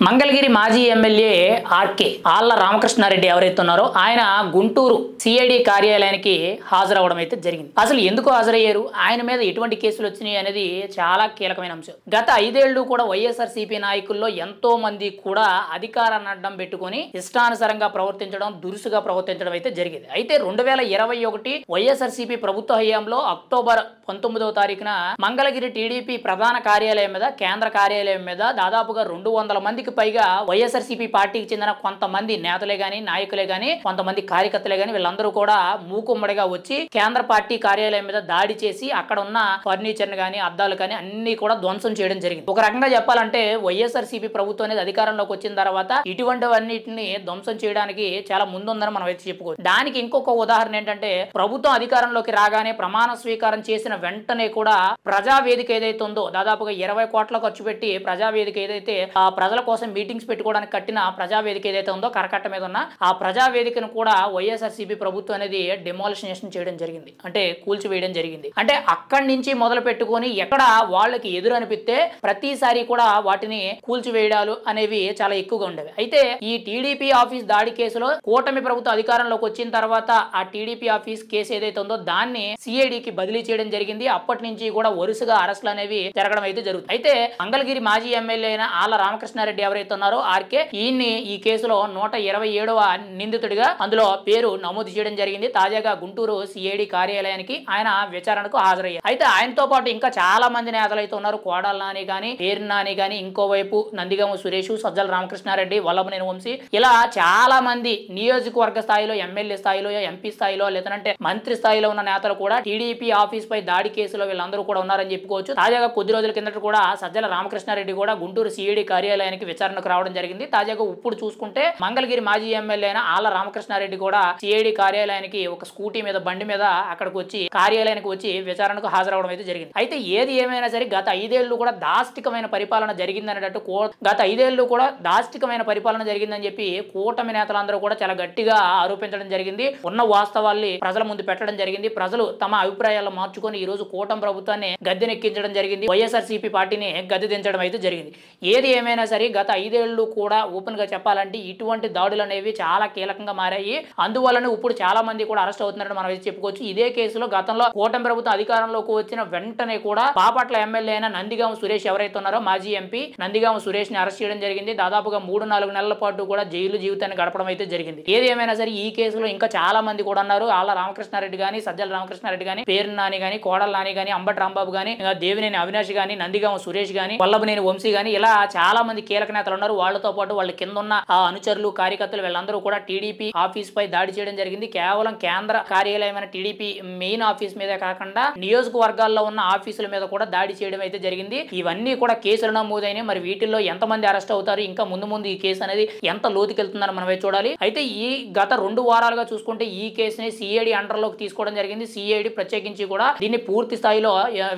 మంగళగిరి మాజీ MLA RK Alla Ramakrishna Reddy ఎవరైతే ఉన్నారో ఆయన గుంటూరు సిఐడి కార్యాలయానికి హాజరవడం అయితే జరిగింది. అసలు ఎందుకు హాజరయ్యారు, ఆయన మీద ఎటువంటి కేసులు వచ్చినాయి అనేది చాలా కీలకమైన అంశం. గత 5 ఏళ్లు కూడా వైఎస్ఆర్సీపీ నాయకుల్లో ఎంతో మంది కూడా అధికారాన్ని అడ్డం పెట్టుకుని ఇష్టానుసారంగా ప్రవర్తించడం, దురుసుగా ప్రవర్తించడం అయితే జరిగింది. అయితే 2021 వైఎస్ఆర్సీపీ ప్రభుత్వ హయాంలో అక్టోబర్ 19వ తారీఖున మంగళగిరి టీడీపీ ప్రధాన కార్యాలయం మీద, కేంద్ర కార్యాలయం మీద దాదాపుగా 200 మందికి పైగా వైఎస్ఆర్సీపీ పార్టీకి చెందిన కొంతమంది నేతలే గాని, నాయకులే గాని, కొంతమంది కార్యకర్తలే గాని వీళ్ళందరూ కూడా మూకుమ్మడిగా వచ్చి కేంద్ర పార్టీ కార్యాలయం మీద దాడి చేసి అక్కడ ఉన్న ఫర్నిచర్ గాని, అద్దాలు కానీ అన్ని కూడా ధ్వంసం చేయడం జరిగింది. ఒక రకంగా చెప్పాలంటే వైఎస్ఆర్సీపీ ప్రభుత్వం అనేది అధికారంలోకి వచ్చిన తర్వాత ఇటువంటివన్నిటిని ధ్వంసం చేయడానికి చాలా ముందుందని మనం అయితే చెప్పుకోవచ్చు. దానికి ఇంకొక ఉదాహరణ ఏంటంటే, ప్రభుత్వం అధికారంలోకి రాగానే ప్రమాణ స్వీకారం చేసిన వెంటనే కూడా ప్రజావేదిక ఏదైతే ఉందో దాదాపుగా 20 కోట్ల ఖర్చు పెట్టి ప్రజావేదిక ఏదైతే ప్రజల కోసం మీటింగ్స్ పెట్టుకోవడానికి కట్టిన ప్రజావేదిక ఏదైతే ఉందో కరకట్ట మీద ఉన్న ఆ ప్రజావేదికను కూడా వైఎస్ఆర్సీపీ ప్రభుత్వం అనేది డెమాలిషన్ చేయడం జరిగింది, అంటే కూల్చివేయడం జరిగింది. అంటే అక్కడి నుంచి మొదలు పెట్టుకొని ఎక్కడ వాళ్ళకి ఎదురు అనిపిస్తే ప్రతిసారి కూడా వాటిని కూల్చివేయడాలు అనేవి చాలా ఎక్కువగా ఉండేవి. అయితే ఈ టీడీపీ ఆఫీస్ దాడి కేసులో కూటమి ప్రభుత్వం అధికారంలోకి వచ్చిన తర్వాత ఆ టీడీపీ ఆఫీస్ కేసు ఏదైతే ఉందో దాన్ని సిఐడికి బదిలీ చేయడం జరిగింది. అప్పటి నుంచి కూడా వరుసగా అరెస్టులు అనేవి జరగడం అయితే జరుగుతుంది. అయితే మంగళగిరి మాజీ ఎమ్మెల్యే అయిన ఆళ్ల రామకృష్ణారెడ్డి ఎవరైతే ఉన్నారో ఆర్కే, ఈయన్ని ఈ కేసులో 127వ నిందితుడిగా అందులో పేరు నమోదు చేయడం జరిగింది. తాజాగా గుంటూరు సిఐడి కార్యాలయానికి ఆయన విచారణకు హాజరయ్యారు. అయితే ఆయనతో పాటు ఇంకా చాలా మంది నేతలు అయితే ఉన్నారు. కోడాల నాని గాని, పేరు నాని గాని, ఇంకోవైపు నందిగామ సురేష్, సజ్జల రామకృష్ణారెడ్డి, వల్లభనేని వంశీ, ఇలా చాలా మంది నియోజకవర్గ స్థాయిలో, ఎమ్మెల్యే స్థాయిలో, ఎంపీ స్థాయిలో, లేదంటే మంత్రి స్థాయిలో ఉన్న నేతలు కూడా టీడీపీ ఆఫీస్ పై దాడి కేసులో వీళ్ళందరూ కూడా ఉన్నారని చెప్పుకోవచ్చు. తాజాగా కొద్ది రోజుల కిందట కూడా సజ్జల రామకృష్ణారెడ్డి కూడా గుంటూరు సిఐడి కార్యాలయానికి విచారణకు రావడం జరిగింది. తాజాగా ఇప్పుడు చూసుకుంటే మంగళగిరి మాజీ ఎమ్మెల్యే అయిన ఆళ్ల రామకృష్ణారెడ్డి కూడా సిఐడి కార్యాలయానికి ఒక స్కూటీ మీద, బండి మీద అక్కడికి వచ్చి కార్యాలయానికి వచ్చి విచారణకు హాజరవడం అయితే జరిగింది. అయితే ఏది ఏమైనా సరే గత 5 ఏళ్లు కూడా దాష్టికమైన పరిపాలన జరిగిందనేటట్టు గత 5 ఏళ్లు కూడా దాష్టికమైన పరిపాలన జరిగిందని చెప్పి కూటమి నేతలందరూ కూడా చాలా గట్టిగా ఆరోపించడం జరిగింది. ఉన్న వాస్తవాల్ని ప్రజల ముందు పెట్టడం జరిగింది. ప్రజలు తమ అభిప్రాయాలను మార్చుకొని ఈ రోజు కూటమి ప్రభుత్వాన్ని గద్దెనెక్కించడం జరిగింది. వైఎస్ఆర్సీపీ పార్టీని గద్దె దించడం అయితే జరిగింది. ఏది ఏమైనా సరే గత 5 ఏళ్లు కూడా ఓపెన్ గా చెప్పాలంటే ఇటువంటి దాడులు అనేవి చాలా కీలకంగా మారాయి. అందువల్లనే ఇప్పుడు చాలా మంది కూడా అరెస్ట్ అవుతున్నారని మనం చెప్పుకోవచ్చు. ఇదే కేసులో గతంలో కూటమి ప్రభుత్వం అధికారంలోకి వచ్చిన వెంటనే కూడా బాపట్ల ఎమ్మెల్యే అయిన నందిగామ సురేష్ ఎవరైతే ఉన్నారో మాజీ ఎంపీ నందిగామ సురేష్ ని అరెస్ట్ చేయడం జరిగింది. దాదాపుగా 3-4 నెలల పాటు కూడా జైలు జీవితాన్ని గడపడం అయితే జరిగింది. ఏది ఏమైనా సరే ఈ కేసులో ఇంకా చాలా మంది కూడా ఉన్నారు. ఆళ్ల రామకృష్ణారెడ్డి గాని, సజ్జల రామకృష్ణారెడ్డి గాని, పేరు నాని గాని, కోడల నాని గాని, అంబటి రాంబాబు గాని, దేవినేని అవినాష్ గాని, నందిగామ సురేష్ గాని, వల్లభనేని వంశీ గాని, ఇలా చాలా మంది కీలక నేతలు ఉన్నారు. వాళ్ళతో పాటు వాళ్ళ కింద ఉన్న అనుచరులు, కార్యకర్తలు వీళ్ళందరూ కూడా టీడీపీ ఆఫీస్ పై దాడి చేయడం జరిగింది. కేవలం కేంద్ర కార్యాలయమైన టీడీపీ మెయిన్ ఆఫీస్ మీదే కాకుండా నియోజకవర్గాల్లో ఉన్న ఆఫీసుల మీద కూడా దాడి చేయడం అయితే జరిగింది. ఇవన్నీ కూడా కేసులు నమోదైనాయి. మరి వీటిల్లో ఎంతమంది అరెస్ట్ అవుతారు, ఇంకా ముందు ఈ కేసు అనేది ఎంత లోతుకెళ్తుందని మనమే చూడాలి. అయితే ఈ గత 2 వారాలుగా చూసుకుంటే ఈ కేసుని సిఐడి అండర్ లోకి తీసుకోవడం జరిగింది. సిఐడి ప్రత్యేకించి కూడా దీన్ని పూర్తి స్థాయిలో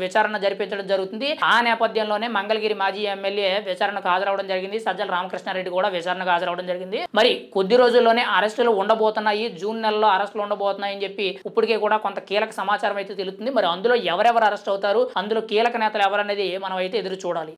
విచారణ జరిపించడం జరుగుతుంది. ఆ నేపథ్యంలోనే మంగళగిరి మాజీ ఎమ్మెల్యే విచారణకు హాజరవడం జరిగింది. సజ్జల రామకృష్ణారెడ్డి కూడా విచారణకు హాజరవడం జరిగింది. మరి కొద్ది రోజుల్లోనే అరెస్టులు ఉండబోతున్నాయి, జూన్ నెలలో అరెస్టులు ఉండబోతున్నాయి అని చెప్పి ఇప్పటికే కూడా కొంత కీలక సమాచారం అయితే తెలుస్తుంది. మరి అందులో ఎవరెవరు అరెస్ట్ అవుతారు, అందులో కీలక నేతలు ఎవరనేది మనం అయితే ఎదురు చూడాలి.